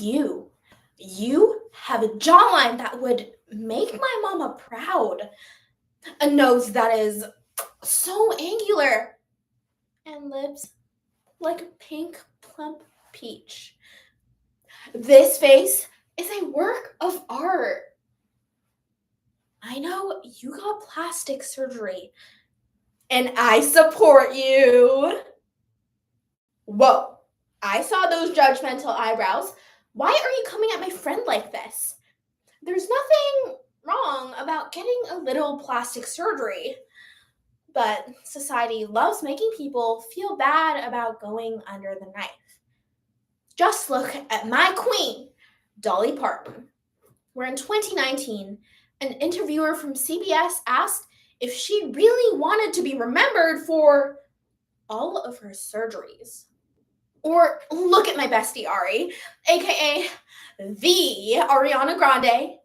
You, you have a jawline that would make my mama proud. A nose that is so angular, and lips like a pink plump peach. This face is a work of art. I know you got plastic surgery, and I support you. Whoa, I saw those judgmental eyebrows. Why are you coming at my friend like this? There's nothing wrong about getting a little plastic surgery, but society loves making people feel bad about going under the knife. Just look at my queen, Dolly Parton, where in 2019, an interviewer from CBS asked if she really wanted to be remembered for all of her surgeries. Or look at my bestie Ari, aka the Ariana Grande,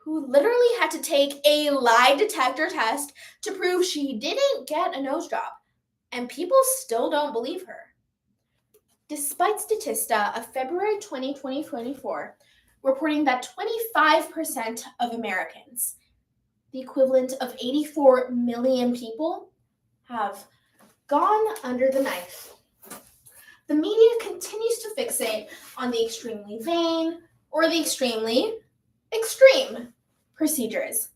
who literally had to take a lie detector test to prove she didn't get a nose job, and people still don't believe her. Despite Statista of February 20, 2024, reporting that 25% of Americans, the equivalent of 84 million people, have gone under the knife. The media continues to fixate on the extremely vain or the extremely extreme procedures.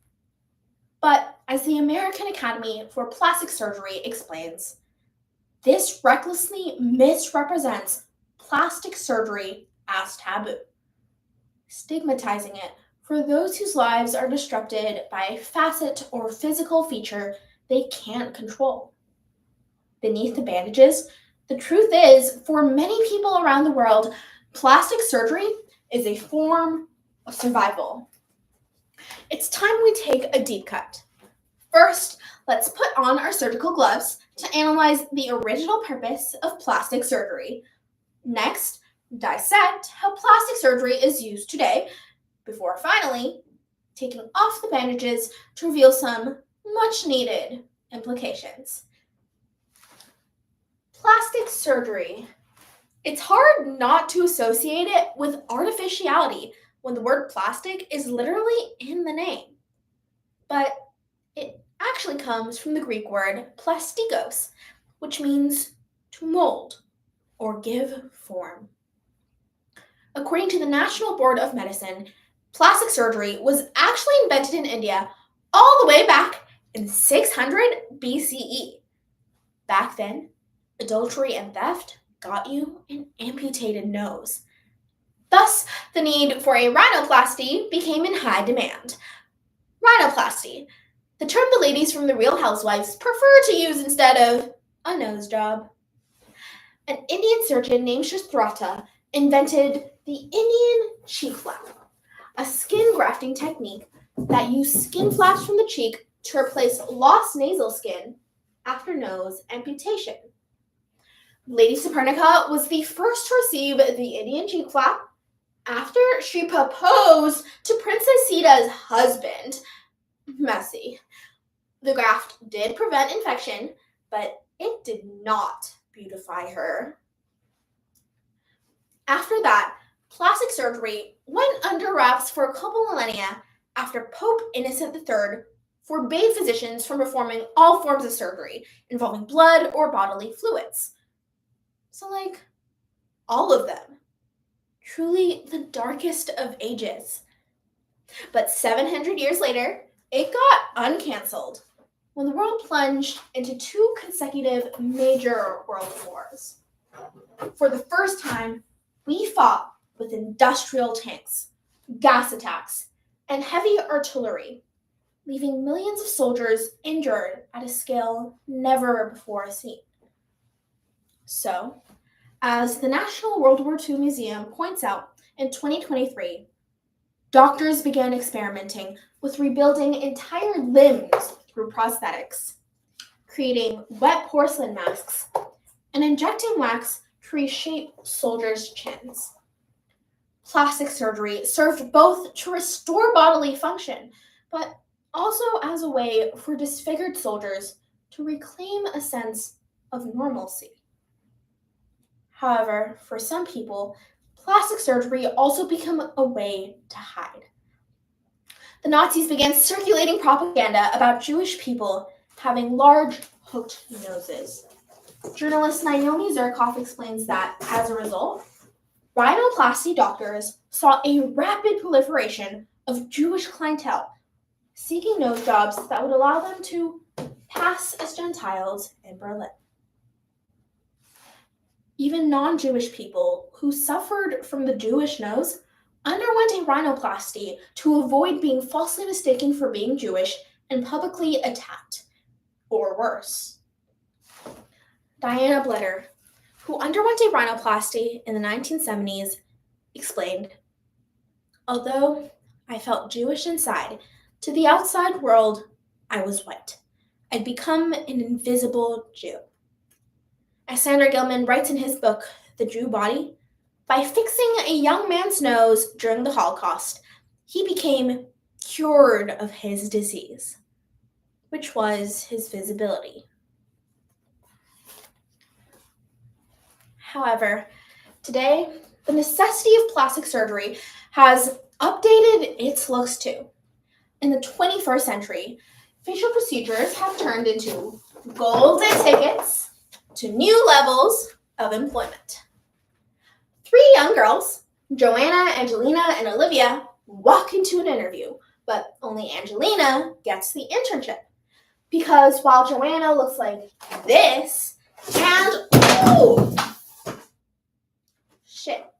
But as the American Academy for Plastic Surgery explains, this recklessly misrepresents plastic surgery as taboo, stigmatizing it for those whose lives are disrupted by a facet or physical feature they can't control. Beneath the bandages, the truth is, for many people around the world, plastic surgery is a form of survival. It's time we take a deep cut. First, let's put on our surgical gloves to analyze the original purpose of plastic surgery. Next, dissect how plastic surgery is used today, before finally taking off the bandages to reveal some much needed implications. Plastic surgery. It's hard not to associate it with artificiality when the word plastic is literally in the name. But it actually comes from the Greek word plastikos, which means to mold or give form. According to the National Board of Medicine, plastic surgery was actually invented in India all the way back in 600 BCE. Back then, adultery and theft got you an amputated nose. Thus, the need for a rhinoplasty became in high demand. Rhinoplasty, the term the ladies from the Real Housewives prefer to use instead of a nose job. An Indian surgeon named Shasthrata invented the Indian cheek flap, a skin grafting technique that used skin flaps from the cheek to replace lost nasal skin after nose amputation. Lady Sapernica was the first to receive the Indian cheek flap after she proposed to Princess Sita's husband. Messy. The graft did prevent infection, but it did not beautify her. After that, plastic surgery went under wraps for a couple millennia after Pope Innocent III forbade physicians from performing all forms of surgery involving blood or bodily fluids. So, all of them. Truly the darkest of ages. But 700 years later, it got uncancelled when the world plunged into two consecutive major world wars. For the first time, we fought with industrial tanks, gas attacks, and heavy artillery, leaving millions of soldiers injured at a scale never before seen. So, as the National World War II Museum points out in 2023, doctors began experimenting with rebuilding entire limbs through prosthetics, creating wet porcelain masks, and injecting wax to reshape soldiers' chins. Plastic surgery served both to restore bodily function, but also as a way for disfigured soldiers to reclaim a sense of normalcy. However, for some people, plastic surgery also became a way to hide. The Nazis began circulating propaganda about Jewish people having large, hooked noses. Journalist Naomi Zirkoff explains that, as a result, rhinoplasty doctors saw a rapid proliferation of Jewish clientele seeking nose jobs that would allow them to pass as Gentiles in Berlin. Even non-Jewish people who suffered from the Jewish nose underwent a rhinoplasty to avoid being falsely mistaken for being Jewish and publicly attacked, or worse. Diana Bletter, who underwent a rhinoplasty in the 1970s, explained, "Although I felt Jewish inside, to the outside world, I was white. I'd become an invisible Jew." As Sandra Gilman writes in his book, The Jew Body, by fixing a young man's nose during the Holocaust, he became cured of his disease, which was his visibility. However, today, the necessity of plastic surgery has updated its looks too. In the 21st century, facial procedures have turned into golden tickets to new levels of employment. 3 young girls, Joanna, Angelina, and Olivia, walk into an interview, but only Angelina gets the internship. Because while Joanna looks like this, and shit.